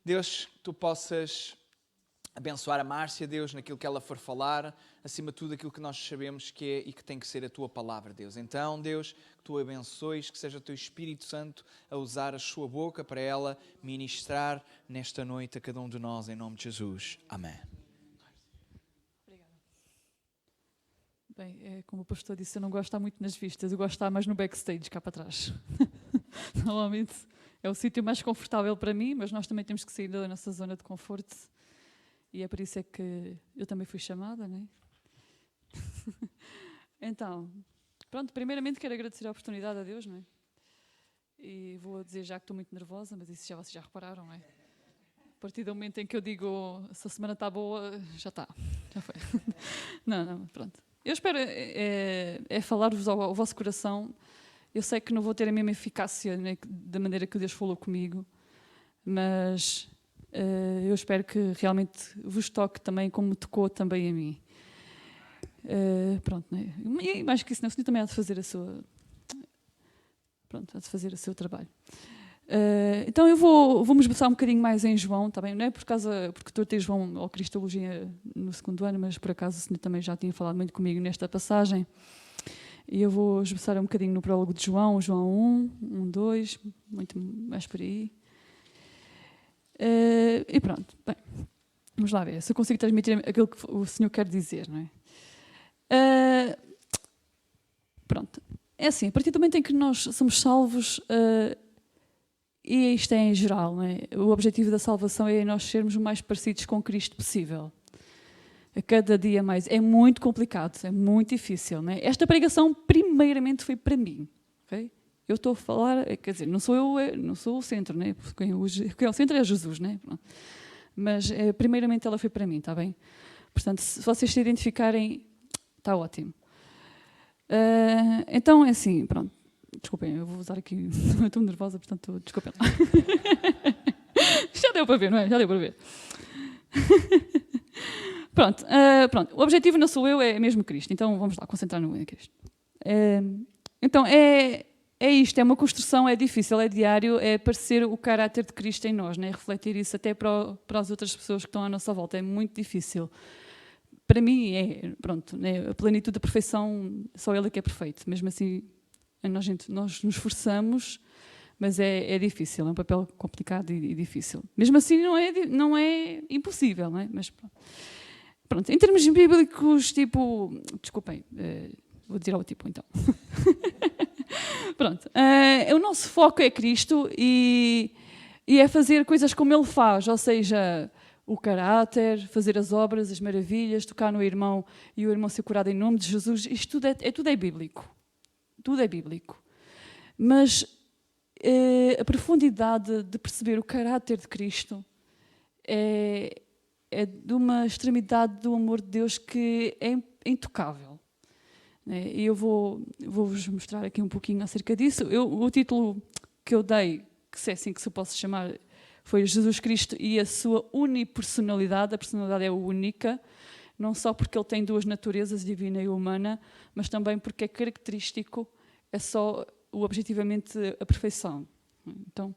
Deus, que Tu possas abençoar a Márcia, Deus, naquilo que ela for falar, acima de tudo aquilo que nós sabemos que é e que tem que ser a Tua palavra, Deus. Então, Deus, que Tu abençoes, que seja o Teu Espírito Santo a usar a sua boca para ela ministrar nesta noite a cada um de nós, em nome de Jesus. Amém. Bem, como o pastor disse, eu não gosto de estar muito nas vistas, eu gosto de estar mais no backstage, cá para trás. Normalmente é o sítio mais confortável para mim, mas nós também temos que sair da nossa zona de conforto. E é por isso é que eu também fui chamada, não é? Então, pronto, primeiramente quero agradecer a oportunidade a Deus, não é? E vou dizer já que estou muito nervosa, mas isso já vocês já repararam, não é? A partir do momento em que eu digo se a semana está boa, já está. Já foi. Não, pronto. Eu espero falar-vos ao vosso coração. Eu sei que não vou ter a mesma eficácia, né, da maneira que Deus falou comigo, mas eu espero que realmente vos toque também como me tocou também a mim. Pronto, né? E mais que isso, não, o Senhor também há de fazer há de fazer o seu trabalho. Então eu vou-me esboçar um bocadinho mais em João, tá bem? Não é porque estou a ter João ou Cristologia no segundo ano, mas por acaso o Senhor também já tinha falado muito comigo nesta passagem. E eu vou esboçar um bocadinho no prólogo de João 1, 2, muito mais por aí. E pronto, bem, vamos lá ver se eu consigo transmitir aquilo que o Senhor quer dizer, não é? Pronto, é assim, a partir do momento em que nós somos salvos, e isto é em geral, não é? O objetivo da salvação é nós sermos o mais parecidos com Cristo possível. A cada dia mais. É muito complicado, é muito difícil, não é? Esta pregação primeiramente foi para mim, ok? Eu estou a falar, quer dizer, não sou eu, não sou o centro, né? Quem é o centro é Jesus, né? Mas primeiramente ela foi para mim, está bem? Portanto, se vocês se identificarem, está ótimo. Então é assim, pronto. Desculpem, eu vou usar aqui, estou nervosa, portanto, desculpem. Já deu para ver, não é? Já deu para ver. Pronto, o objetivo não sou eu, é mesmo Cristo. Então vamos lá, concentrar no Cristo. Então é isto, é uma construção, é difícil, é diário, é parecer o caráter de Cristo em nós, né? Refletir isso até para as outras pessoas que estão à nossa volta. É muito difícil. Para mim, pronto, né? A plenitude da perfeição, só Ele é que é perfeito. Mesmo assim, nós nos esforçamos, mas é difícil, é um papel complicado e difícil. Mesmo assim, não é impossível, não é? Mas pronto, em termos bíblicos, tipo... Desculpem, vou tirar o tipo, então. Pronto, o nosso foco é Cristo e é fazer coisas como Ele faz, ou seja, o caráter, fazer as obras, as maravilhas, tocar no irmão e o irmão ser curado em nome de Jesus. Isto tudo é bíblico. Tudo é bíblico. Mas a profundidade de perceber o caráter de Cristo é de uma extremidade do amor de Deus que é intocável. E eu vou-vos mostrar aqui um pouquinho acerca disso. O título que eu dei, que se é assim que se possa chamar, foi Jesus Cristo e a sua unipersonalidade. A personalidade é única, não só porque ele tem duas naturezas, divina e humana, mas também porque é característico, é só objetivamente a perfeição. Então,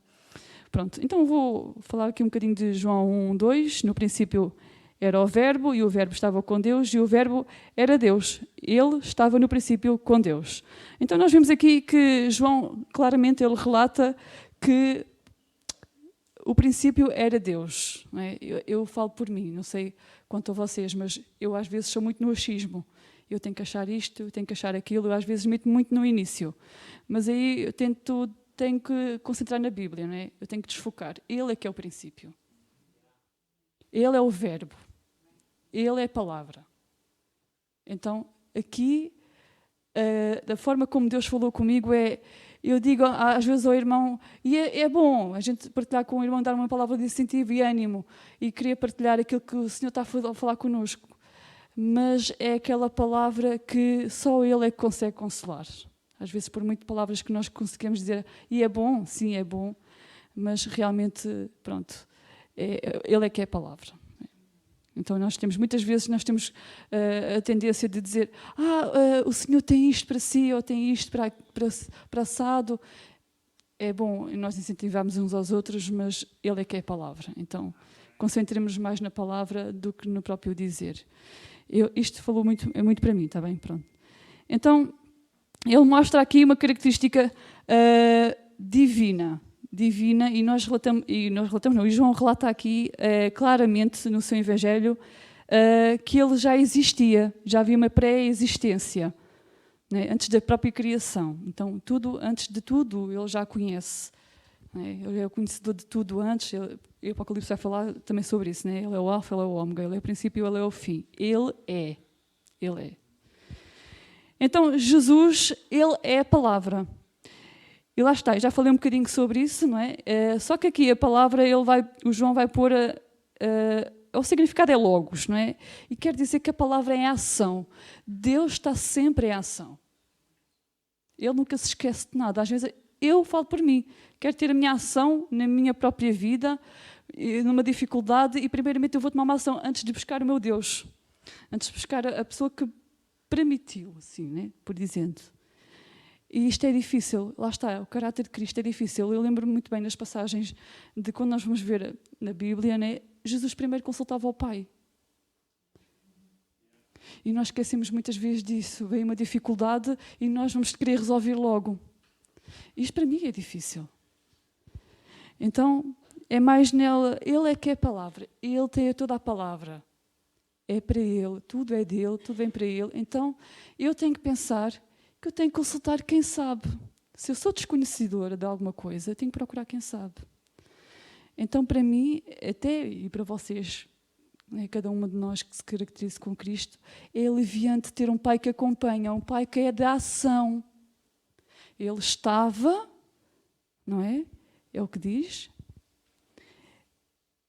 pronto. Então vou falar aqui um bocadinho de João 1, 2. No princípio era o Verbo, e o Verbo estava com Deus, e o Verbo era Deus. Ele estava no princípio com Deus. Então nós vemos aqui que João, claramente, ele relata que o princípio era Deus. Não é? Eu falo por mim, não sei quanto a vocês, mas eu às vezes sou muito no achismo. Eu tenho que achar isto, eu tenho que achar aquilo, eu às vezes meto muito no início. Mas aí eu tenho que concentrar na Bíblia, não é? Eu tenho que desfocar. Ele é que é o princípio. Ele é o Verbo. Ele é a palavra. Então, aqui, da forma como Deus falou comigo, eu digo às vezes ao irmão, e é bom a gente partilhar com o irmão, dar uma palavra de incentivo e ânimo, e querer partilhar aquilo que o Senhor está a falar connosco. Mas é aquela palavra que só Ele é que consegue consolar. Às vezes, por muitas palavras que nós conseguimos dizer, e é bom, sim, é bom, mas realmente, pronto, Ele é que é a palavra. Então muitas vezes nós temos a tendência de dizer, o Senhor tem isto para si, ou tem isto para assado. é bom nós incentivarmos uns aos outros, mas Ele é que é a palavra. Então, concentremos mais na palavra do que no próprio dizer. Isto falou muito, é muito para mim, está bem? Pronto. Então, ele mostra aqui uma característica divina, e nós relatamos, não, e João relata aqui claramente no seu Evangelho que ele já existia, já havia uma pré-existência, né, antes da própria criação. Então, antes de tudo, ele já conhece. Né, ele é o conhecedor de tudo antes. E o Apocalipse vai falar também sobre isso. Né? Ele é o alfa, ele é o ômega, ele é o princípio, ele é o fim. Ele é. Então, Jesus, ele é a palavra. E lá está, já falei um bocadinho sobre isso, não é? Só que aqui a palavra, o João vai pôr o significado é logos, não é? E quer dizer que a palavra é ação. Deus está sempre em ação. Ele nunca se esquece de nada. Às vezes eu falo por mim, quero ter a minha ação na minha própria vida, numa dificuldade, e primeiramente eu vou tomar uma ação antes de buscar o meu Deus, antes de buscar a pessoa que permitiu, assim, né? Por dizendo. E isto é difícil, lá está, o caráter de Cristo é difícil. Eu lembro-me muito bem das passagens de quando nós vamos ver na Bíblia, né? Jesus primeiro consultava o Pai. E nós esquecemos muitas vezes disso. Vem uma dificuldade e nós vamos querer resolver logo. Isto para mim é difícil. Então, é mais nela. Ele é que é a palavra. Ele tem toda a palavra. É para Ele. Tudo é dele, tudo vem para Ele. Então, eu tenho que pensar que eu tenho que consultar quem sabe. Se eu sou desconhecedora de alguma coisa, eu tenho que procurar quem sabe. Então, para mim, até e para vocês, né, cada uma de nós que se caracteriza com Cristo, é aliviante ter um pai que acompanha, um pai que é da ação. Ele estava, não é? É o que diz.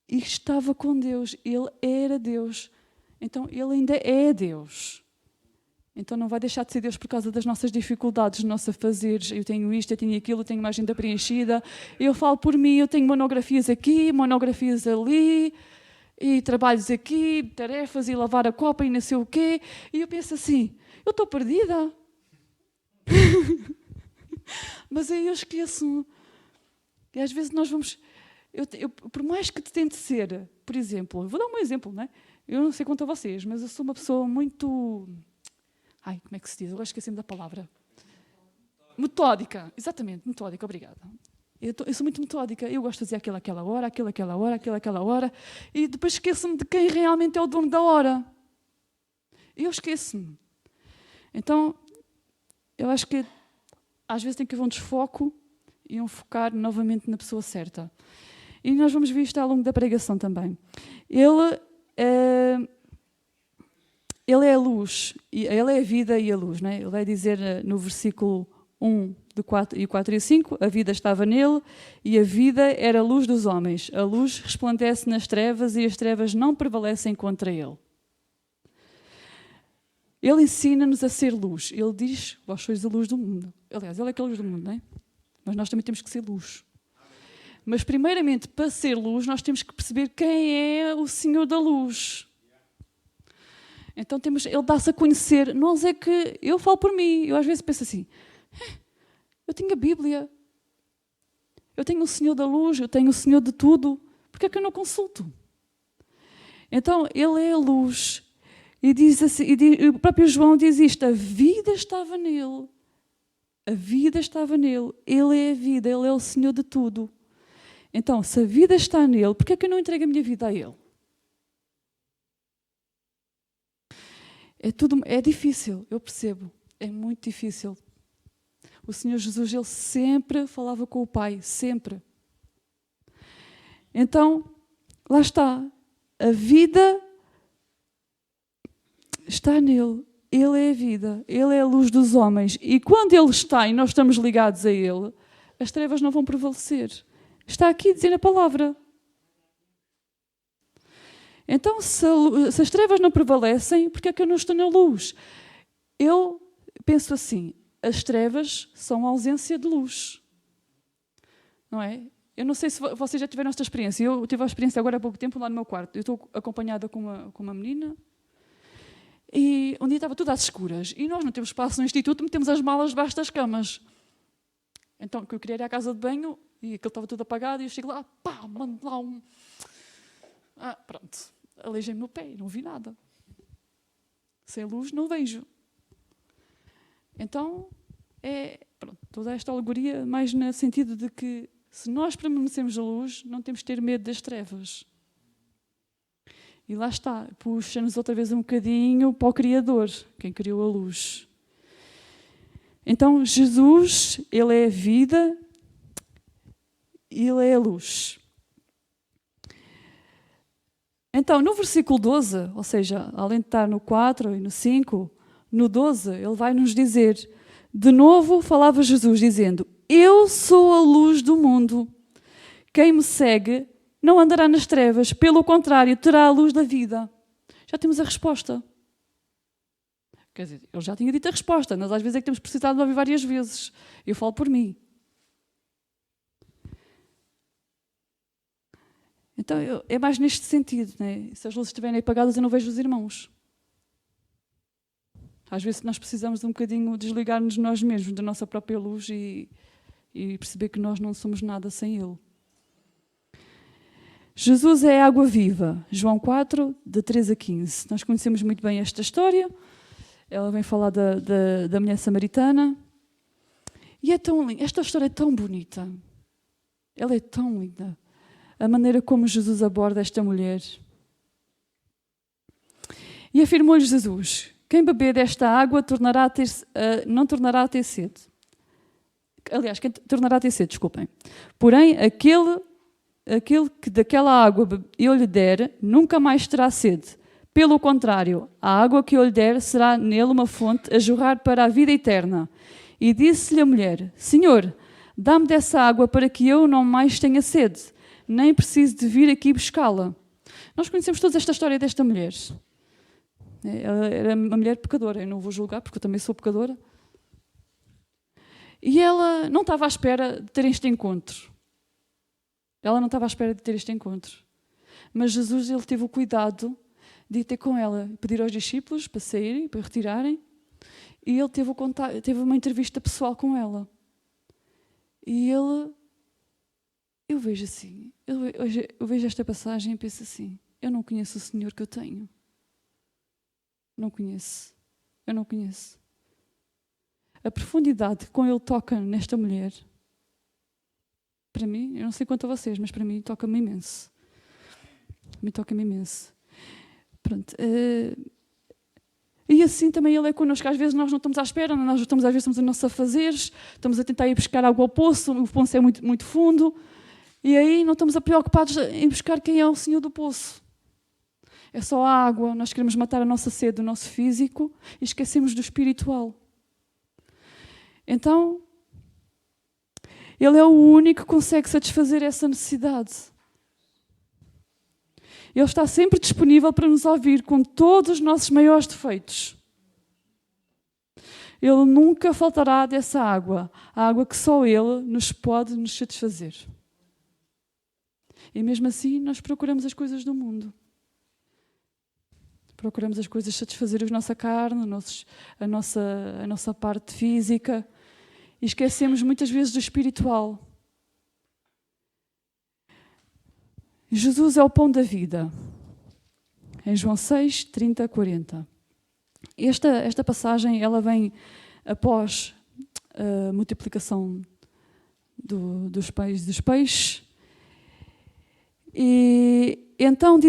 E estava com Deus. Ele era Deus. Então, ele ainda é Deus. Então não vai deixar de ser Deus por causa das nossas dificuldades, dos nossos afazeres. Eu tenho isto, eu tenho aquilo, eu tenho uma agenda preenchida. Eu falo por mim, eu tenho monografias aqui, monografias ali, e trabalhos aqui, tarefas, e lavar a copa e não sei o quê. E eu penso assim, eu estou perdida. Mas aí eu esqueço-me. E às vezes nós vamos... por mais que te tente ser, por exemplo, vou dar um exemplo, não é? Eu não sei quanto a vocês, mas eu sou uma pessoa muito... como é que se diz? Agora esqueci-me da palavra. Metódica. Exatamente, metódica, obrigada. Eu sou muito metódica. Eu gosto de fazer aquilo àquela hora, aquilo àquela hora, aquilo àquela hora, e depois esqueço-me de quem realmente é o dono da hora. Eu esqueço-me. Então, eu acho que às vezes tem que haver um desfoco e um focar novamente na pessoa certa. E nós vamos ver isto ao longo da pregação também. Ele é a luz, ele é a vida e a luz. Não é? Ele vai dizer no versículo 1, 4 e 5, a vida estava nele e a vida era a luz dos homens. A luz resplandece nas trevas e as trevas não prevalecem contra ele. Ele ensina-nos a ser luz. Ele diz, vós sois a luz do mundo. Aliás, ele é que é a luz do mundo, não é? Mas nós também temos que ser luz. Mas primeiramente, para ser luz, nós temos que perceber quem é o Senhor da luz. Então ele dá-se a conhecer. Nós é que, eu falo por mim, eu às vezes penso assim, eu tenho a Bíblia, eu tenho o Senhor da luz, eu tenho o Senhor de tudo, porque é que eu não consulto? Então, ele é a luz. E diz assim, o próprio João diz isto, a vida estava nele. A vida estava nele. Ele é a vida, ele é o Senhor de tudo. Então, se a vida está nele, porque é que eu não entrego a minha vida a ele? É difícil, eu percebo. É muito difícil. O Senhor Jesus, ele sempre falava com o Pai, sempre. Então, lá está. A vida está nele. Ele é a vida. Ele é a luz dos homens. E quando ele está e nós estamos ligados a ele, as trevas não vão prevalecer. Está aqui dizendo a palavra. Então, se as trevas não prevalecem, por que é que eu não estou na luz? Eu penso assim, as trevas são a ausência de luz. Não é? Eu não sei se vocês já tiveram esta experiência. Eu tive a experiência agora há pouco tempo lá no meu quarto. Eu estou acompanhada com uma menina e um dia estava tudo às escuras. E nós não temos espaço no instituto, metemos as malas debaixo das camas. Então, o que eu queria era a casa de banho e aquilo estava tudo apagado e eu chego lá, pá, mando lá um... pronto, aleijei-me no pé, não vi nada. Sem luz não vejo. Então, pronto, toda esta alegoria mais no sentido de que se nós permanecemos a luz, não temos que ter medo das trevas. E lá está, puxa-nos outra vez um bocadinho para o Criador, quem criou a luz. Então, Jesus, Ele é a vida, Ele é a luz. Então, no versículo 12, ou seja, além de estar no 4 e no 5, no 12, Ele vai nos dizer, de novo falava Jesus dizendo, eu sou a luz do mundo. Quem me segue não andará nas trevas, pelo contrário, terá a luz da vida. Já temos a resposta. Quer dizer, eu já tinha dito a resposta, mas às vezes é que temos precisado de ouvir várias vezes. Eu falo por mim. Então, é mais neste sentido, né? Se as luzes estiverem apagadas, eu não vejo os irmãos. Às vezes nós precisamos de um bocadinho desligar-nos de nós mesmos, da nossa própria luz e perceber que nós não somos nada sem Ele. Jesus é a água viva. João 4, de 3 a 15. Nós conhecemos muito bem esta história. Ela vem falar da mulher samaritana. E é tão linda. Esta história é tão bonita. Ela é tão linda. A maneira como Jesus aborda esta mulher. E afirmou-lhe Jesus, quem beber desta água não tornará a ter sede. Aliás, quem tornará a ter sede, desculpem. Porém, aquele que daquela água eu lhe der, nunca mais terá sede. Pelo contrário, a água que eu lhe der será nele uma fonte a jorrar para a vida eterna. E disse-lhe a mulher, Senhor, dá-me dessa água para que eu não mais tenha sede, nem preciso de vir aqui buscá-la. Nós conhecemos toda esta história desta mulher. Ela era uma mulher pecadora, eu não vou julgar porque eu também sou pecadora. E ela não estava à espera de ter este encontro. Ela não estava à espera de ter este encontro. Mas Jesus, ele teve o cuidado de ir ter com ela, pedir aos discípulos para saírem, para retirarem. E ele teve uma entrevista pessoal com ela. E eu vejo assim, eu vejo esta passagem e penso assim, eu não conheço o Senhor que eu tenho. Não conheço. Eu não conheço. A profundidade com ele toca nesta mulher, para mim, eu não sei quanto a vocês, mas para mim toca-me imenso. Me toca-me imenso. Pronto. E assim também ele é connosco. Às vezes nós não estamos à espera, nós estamos às vezes estamos a nossos afazeres, estamos a tentar ir buscar água ao poço, o poço é muito, muito fundo, e aí não estamos preocupados em buscar quem é o Senhor do poço. É só a água, nós queremos matar a nossa sede, o nosso físico, e esquecemos do espiritual. Então, Ele é o único que consegue satisfazer essa necessidade. Ele está sempre disponível para nos ouvir com todos os nossos maiores defeitos. Ele nunca faltará dessa água, a água que só Ele nos pode nos satisfazer. E mesmo assim, nós procuramos as coisas do mundo. Procuramos as coisas satisfazer a nossa carne, a nossa parte física. E esquecemos muitas vezes do espiritual. Jesus é o pão da vida. Em João 6, 30, 40. Esta passagem ela vem após a multiplicação dos pães e dos peixes. E então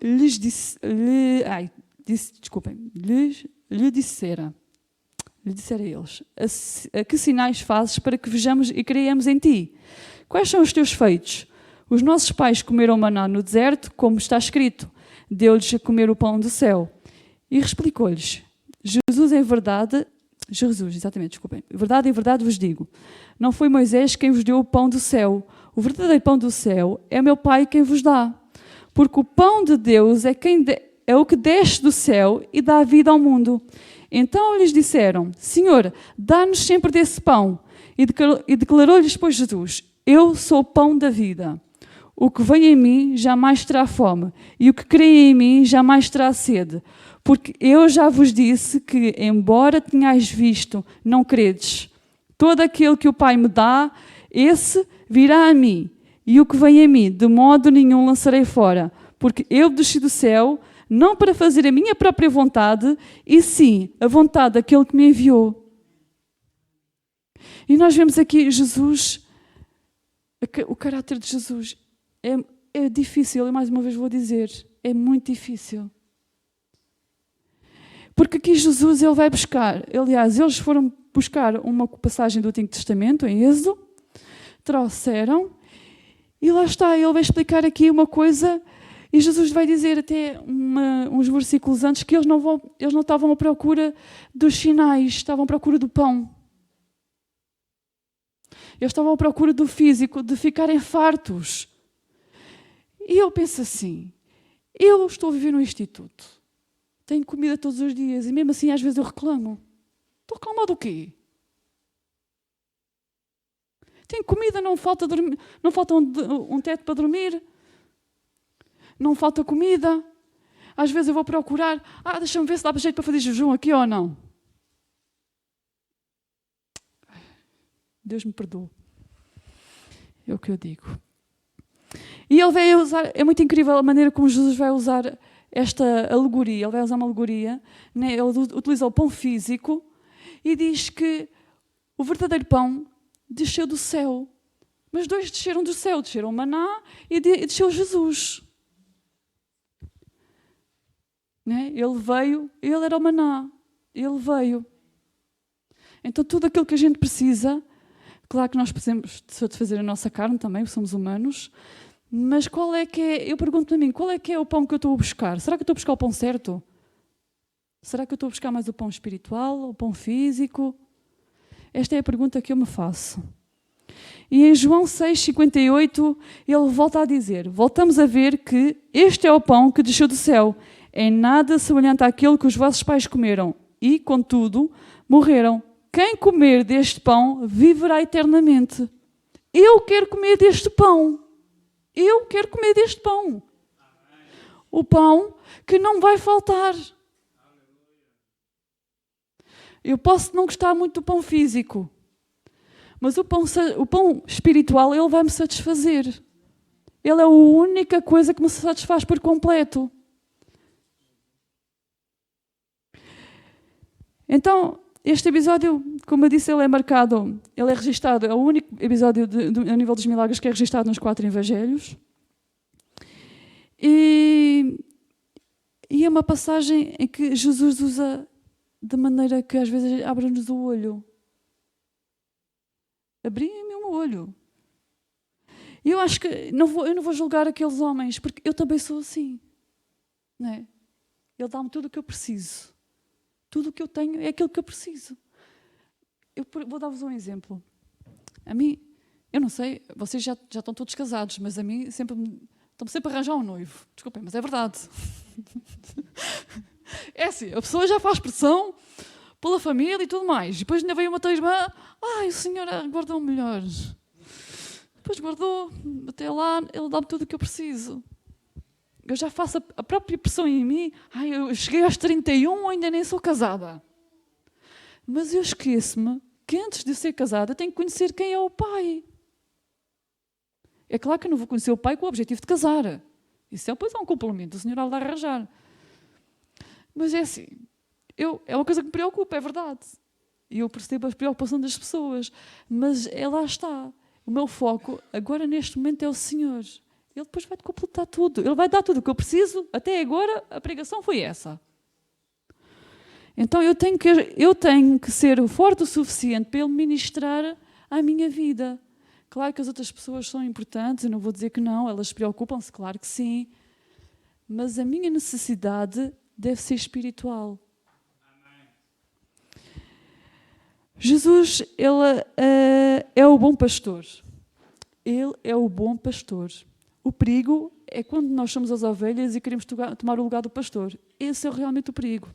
lhes dissera a eles, a que sinais fazes para que vejamos e creiamos em ti? Quais são os teus feitos? Os nossos pais comeram maná no deserto, como está escrito, deu-lhes a comer o pão do céu. E explicou-lhes, verdade, em verdade vos digo, não foi Moisés quem vos deu o pão do céu, o verdadeiro pão do céu é meu Pai quem vos dá. Porque o pão de Deus é o que desce do céu e dá vida ao mundo. Então lhes disseram, Senhor, dá-nos sempre desse pão. E declarou-lhes, pois, Jesus, eu sou o pão da vida. O que vem em mim jamais terá fome, e o que crê em mim jamais terá sede. Porque eu já vos disse que, embora tenhais visto, não credes. Todo aquele que o Pai me dá, esse virá a mim. E o que vem a mim, de modo nenhum lançarei fora. Porque eu desci do céu, não para fazer a minha própria vontade, e sim a vontade daquele que me enviou. E nós vemos aqui Jesus, o caráter de Jesus. É difícil, e mais uma vez vou dizer, é muito difícil. Porque aqui Jesus, ele vai buscar, aliás, eles foram buscar uma passagem do Antigo Testamento, em Êxodo, trouxeram, e lá está, ele vai explicar aqui uma coisa, e Jesus vai dizer até uns versículos antes que eles não estavam à procura dos sinais, estavam à procura do pão. Eles estavam à procura do físico, de ficarem fartos. E eu penso assim, eu estou a viver no instituto, tenho comida todos os dias, e mesmo assim às vezes eu reclamo. Estou a reclamar do quê? Tenho comida, não falta um teto para dormir, não falta comida. Às vezes eu vou procurar, deixa-me ver se dá para jeito para fazer jejum aqui ou não. Deus me perdoe. É o que eu digo. E ele vai usar, é muito incrível a maneira como Jesus vai usar esta alegoria. Ele vai usar uma alegoria, né? Ele utiliza o pão físico e diz que o verdadeiro pão desceu do céu. Mas dois desceram do céu, desceram o maná e desceu Jesus. Né? Ele veio, ele era o maná, ele veio. Então tudo aquilo que a gente precisa, claro que nós precisamos satisfazer a nossa carne também, somos humanos, mas qual é que é, eu pergunto a mim, qual é que é o pão que eu estou a buscar? Será que eu estou a buscar o pão certo? Será que eu estou a buscar mais o pão espiritual, o pão físico? Esta é a pergunta que eu me faço. E em João 6,58, ele volta a dizer, voltamos a ver que este é o pão que desceu do céu, em nada semelhante àquele que os vossos pais comeram e, contudo, morreram. Quem comer deste pão viverá eternamente. Eu quero comer deste pão. Eu quero comer deste pão. O pão que não vai faltar. Eu posso não gostar muito do pão físico, mas o pão espiritual, ele vai me satisfazer. Ele é a única coisa que me satisfaz por completo. Então, este episódio, como eu disse, ele é registado, é o único episódio a nível dos milagres que é registado nos 4 evangelhos. E é uma passagem em que Jesus usa de maneira que às vezes abre-nos o olho. Abri-me o olho. E eu acho que eu não vou julgar aqueles homens, porque eu também sou assim. Não é? Ele dá-me tudo o que eu preciso. Tudo o que eu tenho é aquilo que eu preciso. Eu vou dar-vos um exemplo. A mim, eu não sei, vocês já estão todos casados, mas a mim estão-me sempre a arranjar um noivo. Desculpem, mas é verdade. É assim, a pessoa já faz pressão pela família e tudo mais. E depois ainda veio uma tua irmã, o senhor guardou melhor. Depois guardou, até lá, ele dá-me tudo o que eu preciso. Eu já faço a própria pressão em mim. Eu cheguei aos 31, ainda nem sou casada. Mas eu esqueço-me que antes de ser casada tenho que conhecer quem é o pai. É claro que eu não vou conhecer o pai com o objetivo de casar. Isso depois é um complemento, o senhor há de arranjar. Mas é assim, é uma coisa que me preocupa, é verdade. E eu percebo a preocupação das pessoas. Mas lá está. O meu foco, agora neste momento, é o Senhor. Ele depois vai-te completar tudo. Ele vai dar tudo o que eu preciso. Até agora, a pregação foi essa. Então, eu tenho que ser forte o suficiente para Ele ministrar a minha vida. Claro que as outras pessoas são importantes, eu não vou dizer que não, elas preocupam-se, claro que sim. Mas a minha necessidade deve ser espiritual. Jesus, Ele é o bom pastor. Ele é o bom pastor. O perigo é quando nós somos as ovelhas e queremos tomar o lugar do pastor. Esse é realmente o perigo.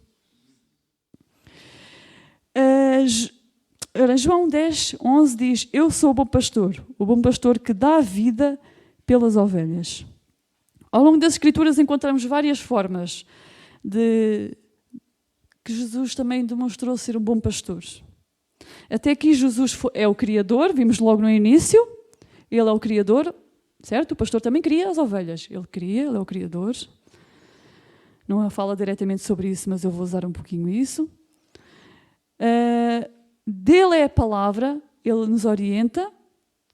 João 10:11 diz, eu sou o bom pastor que dá a vida pelas ovelhas. Ao longo das Escrituras encontramos várias formas que Jesus também demonstrou ser um bom pastor. Até aqui Jesus é o Criador, vimos logo no início. Ele é o Criador, certo? O pastor também cria as ovelhas. Ele é o Criador. Não fala diretamente sobre isso, mas eu vou usar um pouquinho isso. Dele é a palavra, ele nos orienta,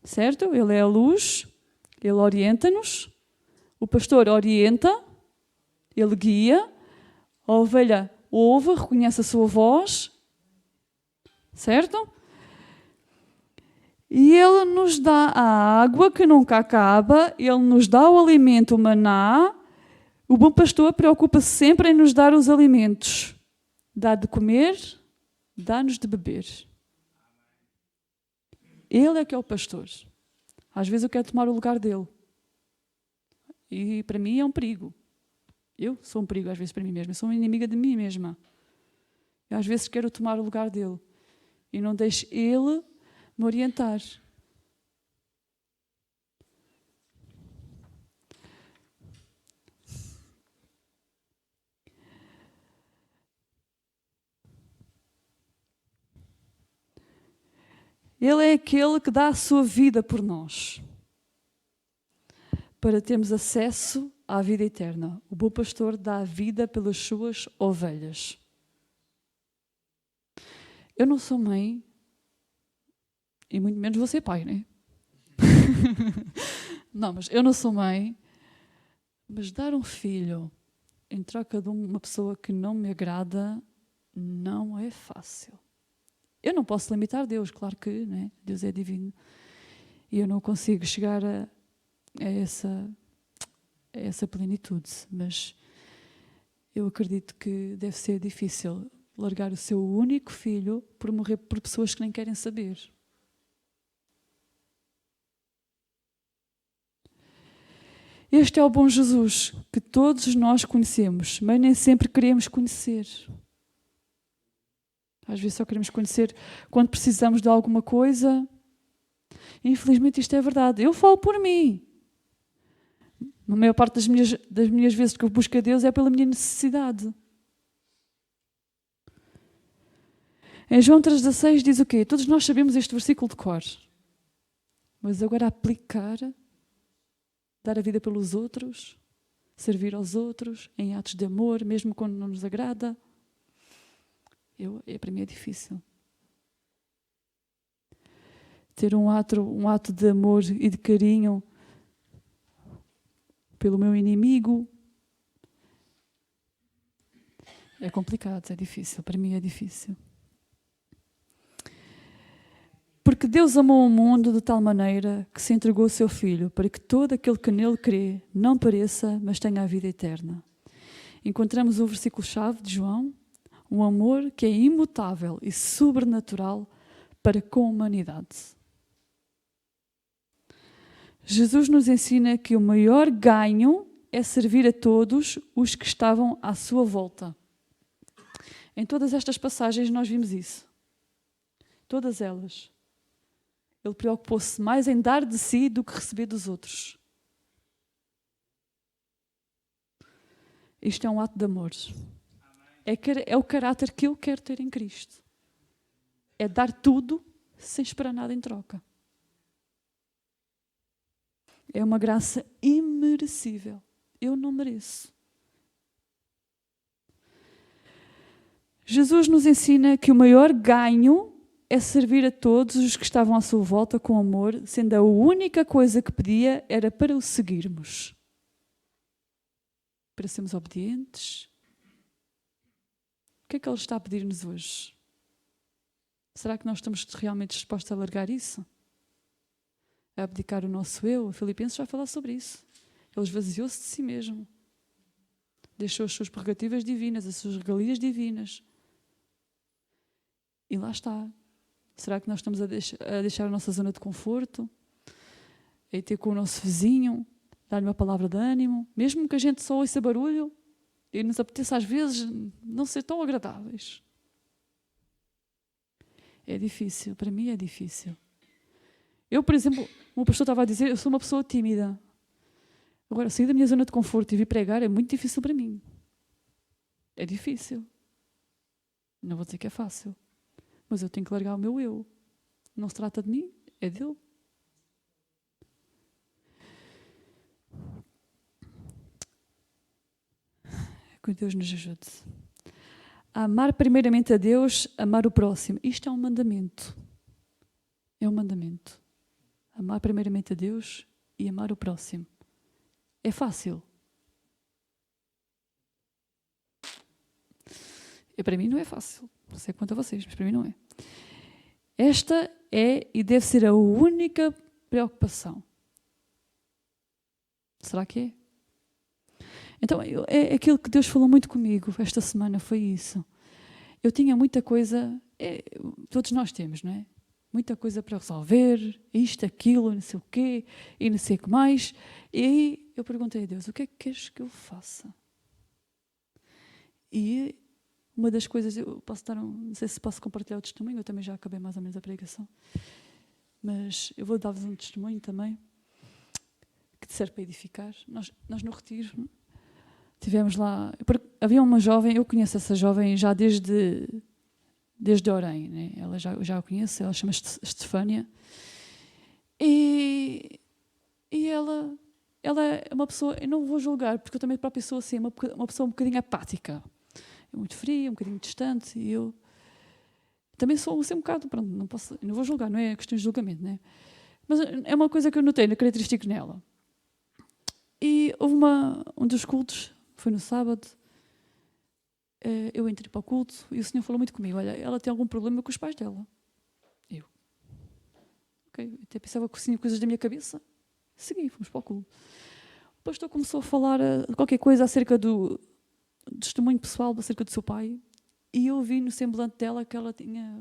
certo? Ele é a luz, ele orienta-nos. O pastor orienta, ele guia. A ovelha ouve, reconhece a sua voz, certo? E ele nos dá a água que nunca acaba, ele nos dá o alimento, o maná. O bom pastor preocupa-se sempre em nos dar os alimentos. Dá de comer, dá-nos de beber. Ele é que é o pastor. Às vezes eu quero tomar o lugar dele. E para mim é um perigo. Eu sou um perigo às vezes para mim mesma. Eu sou uma inimiga de mim mesma. Eu às vezes quero tomar o lugar dele. E não deixo ele me orientar. Ele é aquele que dá a sua vida por nós, para termos acesso à vida eterna. O bom pastor dá a vida pelas suas ovelhas. Eu não sou mãe, e muito menos vou ser pai, né? Não, mas eu não sou mãe, mas dar um filho em troca de uma pessoa que não me agrada não é fácil. Eu não posso limitar Deus, claro que, né? Deus é divino. E eu não consigo chegar a essa plenitude. Mas eu acredito que deve ser difícil largar o seu único filho por morrer por pessoas que nem querem saber. Este é o bom Jesus que todos nós conhecemos, mas nem sempre queremos conhecer. Às vezes só queremos conhecer quando precisamos de alguma coisa. Infelizmente isto é verdade. Eu falo por mim. A maior parte das minhas vezes que eu busco a Deus é pela minha necessidade. Em João 3,16 diz o quê? Todos nós sabemos este versículo de cor. Mas agora aplicar, dar a vida pelos outros, servir aos outros em atos de amor, mesmo quando não nos agrada. Para mim é difícil. Ter um ato de amor e de carinho pelo meu inimigo é complicado, é difícil. Para mim é difícil. Porque Deus amou o mundo de tal maneira que se entregou o seu Filho para que todo aquele que nele crê não pereça, mas tenha a vida eterna. Encontramos o versículo-chave de João. Um amor que é imutável e sobrenatural para com a humanidade. Jesus nos ensina que o maior ganho é servir a todos os que estavam à sua volta. Em todas estas passagens nós vimos isso. Todas elas. Ele preocupou-se mais em dar de si do que receber dos outros. Isto é um ato de amor. É o caráter que eu quero ter em Cristo. É dar tudo sem esperar nada em troca. É uma graça imerecível. Eu não mereço. Jesus nos ensina que o maior ganho é servir a todos os que estavam à sua volta com amor, sendo a única coisa que pedia era para o seguirmos. Para sermos obedientes. O que é que Ele está a pedir-nos hoje? Será que nós estamos realmente dispostos a largar isso? A abdicar o nosso eu? O Filipenses vai falar sobre isso. Ele esvaziou-se de si mesmo. Deixou as suas prerrogativas divinas, as suas regalias divinas. E lá está. Será que nós estamos a deixar a nossa zona de conforto? A ir ter com o nosso vizinho? Dar-lhe uma palavra de ânimo? Mesmo que a gente só ouça barulho? E nos apeteça às vezes não ser tão agradáveis. É difícil, para mim é difícil. Eu, por exemplo, o pastor estava a dizer, eu sou uma pessoa tímida. Agora, sair da minha zona de conforto e vir pregar é muito difícil para mim. É difícil. Não vou dizer que é fácil. Mas eu tenho que largar o meu eu. Não se trata de mim, é dele. Que Deus nos ajude. A amar primeiramente a Deus, amar o próximo. Isto é um mandamento. É um mandamento. Amar primeiramente a Deus e amar o próximo. É fácil. Para mim não é fácil. Não sei quanto a vocês, mas para mim não é. Esta é e deve ser a única preocupação. Será que é? Então, é aquilo que Deus falou muito comigo esta semana, foi isso. Eu tinha muita coisa, todos nós temos, não é? Muita coisa para resolver, isto, aquilo, não sei o quê, e não sei o que mais. E aí eu perguntei a Deus, o que é que queres que eu faça? E uma das coisas, eu posso dar não sei se posso compartilhar o testemunho, eu também já acabei mais ou menos a pregação, mas eu vou dar-vos um testemunho também, que serve para edificar. Nós no retiro, tivemos lá, havia uma jovem, eu conheço essa jovem já desde Orem, né? Ela já a conheço, ela chama-se Estefânia, e ela é uma pessoa, eu não vou julgar, porque eu também própria sou assim, uma pessoa um bocadinho apática, muito fria, um bocadinho distante, e eu também sou assim um bocado, pronto, não vou julgar, não é questão de julgamento, né? Mas é uma coisa que eu notei na característica nela. E houve um dos cultos, foi no sábado, eu entrei para o culto e o Senhor falou muito comigo, olha, ela tem algum problema com os pais dela. Ok, até pensava que tinha coisas da minha cabeça. Segui, fomos para o culto. O pastor começou a falar qualquer coisa acerca do testemunho pessoal acerca do seu pai, e eu vi no semblante dela que ela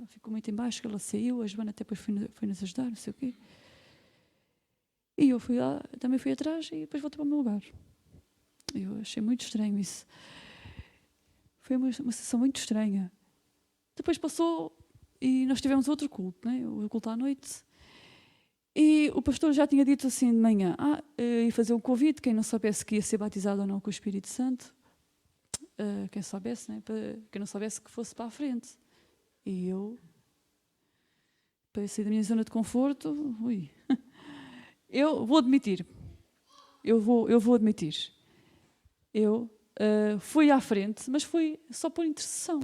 ficou muito em baixo, que ela saiu, a Joana até depois foi nos ajudar, não sei o quê. E eu fui lá, também fui atrás e depois voltei para o meu lugar. Eu achei muito estranho isso. Foi uma sensação muito estranha. Depois passou e nós tivemos outro culto, né? O culto à noite. E o pastor já tinha dito assim de manhã, ia fazer um convite, quem não soubesse que ia ser batizado ou não com o Espírito Santo, quem soubesse, né? Quem não soubesse que fosse para a frente. E eu, para sair da minha zona de conforto, eu vou admitir, eu vou admitir, eu fui à frente, mas fui só por intercessão.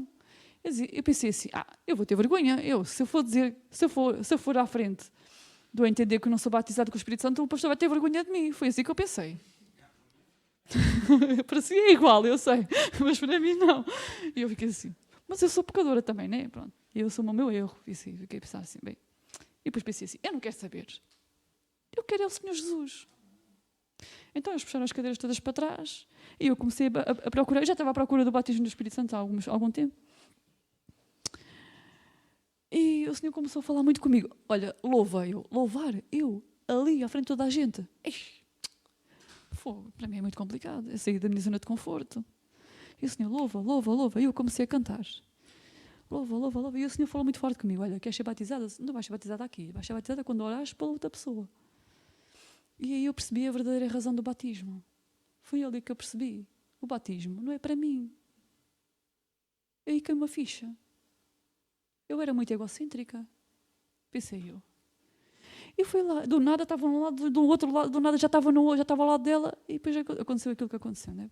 Eu pensei assim, eu vou ter vergonha, se eu for à frente, dou a entender que eu não sou batizado com o Espírito Santo, o pastor vai ter vergonha de mim. Foi assim que eu pensei. Para si é igual, eu sei, mas para mim não. E eu fiquei assim, mas eu sou pecadora também, né? Pronto, eu sou o meu erro. E assim, fiquei a pensar assim, bem. E depois pensei assim, eu não quero saber. Eu quero é o Senhor Jesus. Então eles puxaram as cadeiras todas para trás e eu comecei a procurar. Eu já estava à procura do batismo do Espírito Santo há algum tempo. E o Senhor começou a falar muito comigo. Olha, louvar eu, ali à frente de toda a gente. Fogo, para mim é muito complicado. Eu saí da minha zona de conforto. E o Senhor, louva. E eu comecei a cantar. Louva. E o Senhor falou muito forte comigo. Olha, queres ser batizada? Não vais ser batizada aqui. Vais ser batizada quando orares pela outra pessoa. E aí eu percebi a verdadeira razão do batismo. Foi ali que eu percebi. O batismo não é para mim. Aí caiu uma ficha. Eu era muito egocêntrica. Pensei eu. E fui lá, do nada estava um lado, do outro lado, do nada já estava ao lado dela, e depois aconteceu aquilo que aconteceu, né?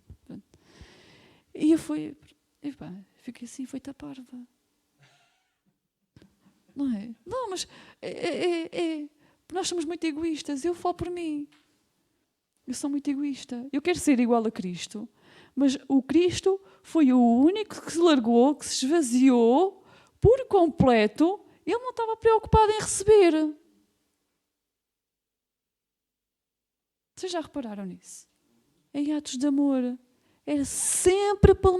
E eu fui, fiquei assim, foi taparva. Não é? Não, mas nós somos muito egoístas, eu falo por mim. Eu sou muito egoísta. Eu quero ser igual a Cristo, mas o Cristo foi o único que se largou, que se esvaziou por completo. Ele não estava preocupado em receber. Vocês já repararam nisso? Em atos de amor. Era sempre pela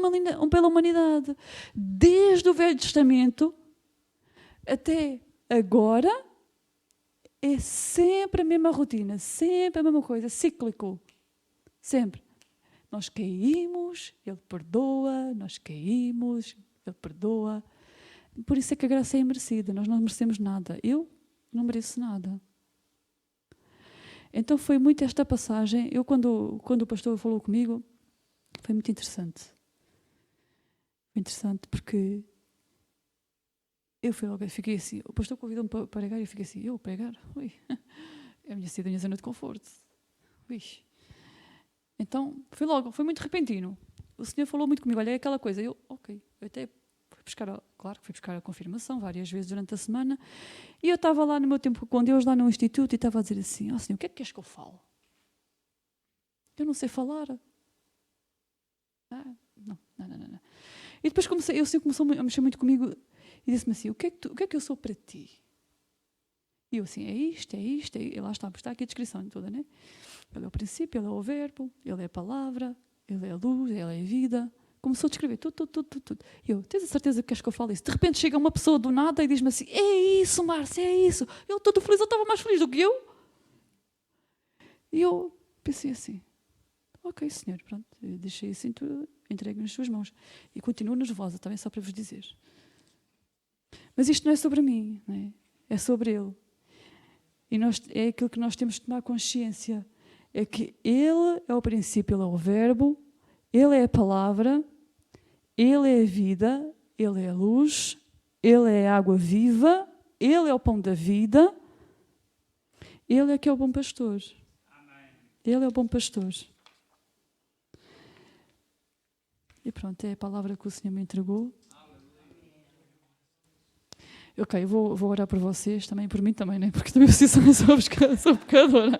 humanidade. Desde o Velho Testamento até agora, é sempre a mesma rotina, sempre a mesma coisa, cíclico. Sempre. Nós caímos, Ele perdoa, nós caímos, Ele perdoa. Por isso é que a graça é imerecida. Nós não merecemos nada. Eu não mereço nada. Então foi muito esta passagem. Eu, quando o pastor falou comigo, foi muito interessante. Foi interessante porque Eu fui logo, fiquei assim, o pastor convidou-me para pregar e eu fiquei assim, eu pregar? Ui, é a minha saída da minha zona de conforto. Ui. Então, foi logo, foi muito repentino. O Senhor falou muito comigo, olha, é aquela coisa. Eu até fui buscar, claro que fui buscar a confirmação várias vezes durante a semana, e eu estava lá no meu tempo com Deus, lá no instituto, e estava a dizer assim, Senhor, o que é que queres que eu fale? Eu não sei falar. Não. E depois o Senhor começou a mexer muito comigo e disse-me assim, o que é que eu sou para ti? E eu assim, é isto, e lá está aqui a descrição toda, né? Ele é o princípio, ele é o verbo, ele é a palavra, ele é a luz, ele é a vida. Começou a descrever tudo. E eu, tens a certeza que queres que eu fale isso? De repente chega uma pessoa do nada e diz-me assim, é isso, Márcia, é isso. Eu todo feliz, ele estava mais feliz do que eu. E eu pensei assim, ok, Senhor, pronto, eu deixei assim tudo, entregue nas suas mãos. E continuo nervosa, também só para vos dizer. Mas isto não é sobre mim, não é? É sobre Ele. E é aquilo que nós temos de tomar consciência. É que Ele é o princípio, Ele é o verbo, Ele é a palavra, Ele é a vida, Ele é a luz, Ele é a água viva, Ele é o pão da vida, Ele é que é o bom pastor. Ele é o bom pastor. E pronto, é a palavra que o Senhor me entregou. Ok, vou orar por vocês, também por mim também, né? Porque também sou pecadora.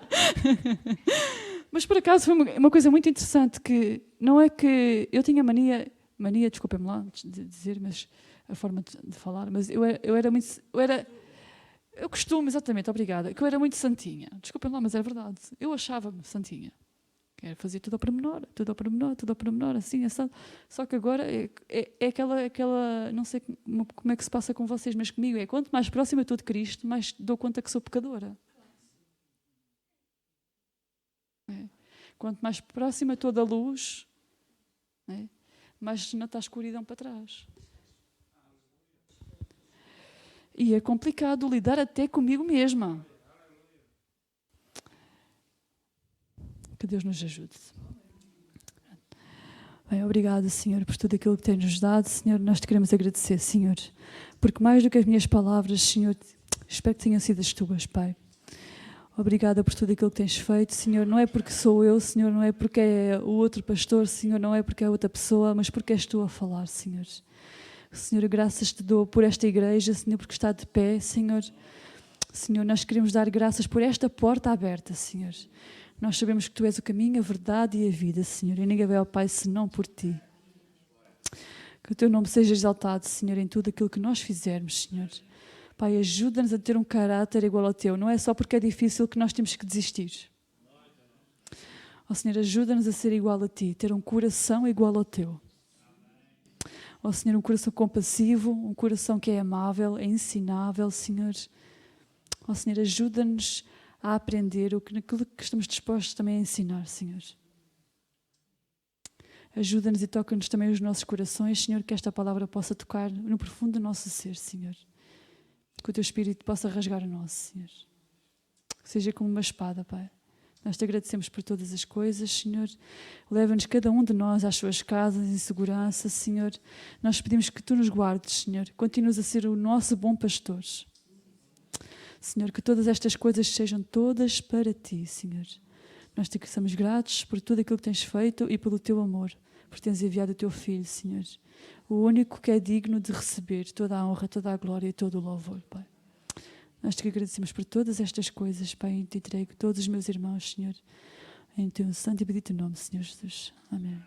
Mas por acaso foi uma coisa muito interessante, que não é que eu tinha mania, desculpem-me lá de dizer, mas a forma de falar, mas eu costumo, exatamente, obrigada, que eu era muito santinha. Desculpem lá, mas é verdade. Eu achava-me santinha. Quero fazer tudo ao pormenor, assim, assim. Só que agora é aquela, não sei como é que se passa com vocês, mas comigo é, quanto mais próxima eu estou de Cristo, mais dou conta que sou pecadora. Quanto mais próxima estou da luz, mais não está a escuridão para trás. E é complicado lidar até comigo mesma. Que Deus nos ajude. Bem, obrigado, Senhor, por tudo aquilo que tens-nos dado. Senhor, nós te queremos agradecer, Senhor, porque mais do que as minhas palavras, Senhor, espero que tenham sido as tuas, Pai. Obrigada por tudo aquilo que tens feito, Senhor. Não é porque sou eu, Senhor, não é porque é o outro pastor, Senhor, não é porque é outra pessoa, mas porque és tu a falar, Senhor. Senhor, graças te dou por esta igreja, Senhor, porque está de pé, Senhor. Senhor, nós queremos dar graças por esta porta aberta, Senhor. Nós sabemos que Tu és o caminho, a verdade e a vida, Senhor, e ninguém vai ao Pai senão por Ti. Que o Teu nome seja exaltado, Senhor, em tudo aquilo que nós fizermos, Senhor. Pai, ajuda-nos a ter um caráter igual ao Teu. Não é só porque é difícil que nós temos que desistir. Ó Senhor, ajuda-nos a ser igual a Ti, ter um coração igual ao Teu. Ó Senhor, um coração compassivo, um coração que é amável, é ensinável, Senhor. Ó Senhor, ajuda-nos a aprender aquilo que estamos dispostos também a ensinar, Senhor. Ajuda-nos e toca-nos também os nossos corações, Senhor, que esta palavra possa tocar no profundo do nosso ser, Senhor. Que o Teu Espírito possa rasgar o nosso, Senhor. Que seja como uma espada, Pai. Nós te agradecemos por todas as coisas, Senhor. Leva-nos cada um de nós às suas casas em segurança, Senhor. Nós pedimos que Tu nos guardes, Senhor. Continuas a ser o nosso bom pastor. Senhor, que todas estas coisas sejam todas para Ti, Senhor. Nós te somos gratos por tudo aquilo que Tens feito e pelo Teu amor, por Teres enviado o Teu Filho, Senhor. O único que é digno de receber toda a honra, toda a glória e todo o louvor, Pai. Nós te agradecemos por todas estas coisas, Pai, e te entrego todos os meus irmãos, Senhor, em Teu santo e bendito nome, Senhor Jesus. Amém.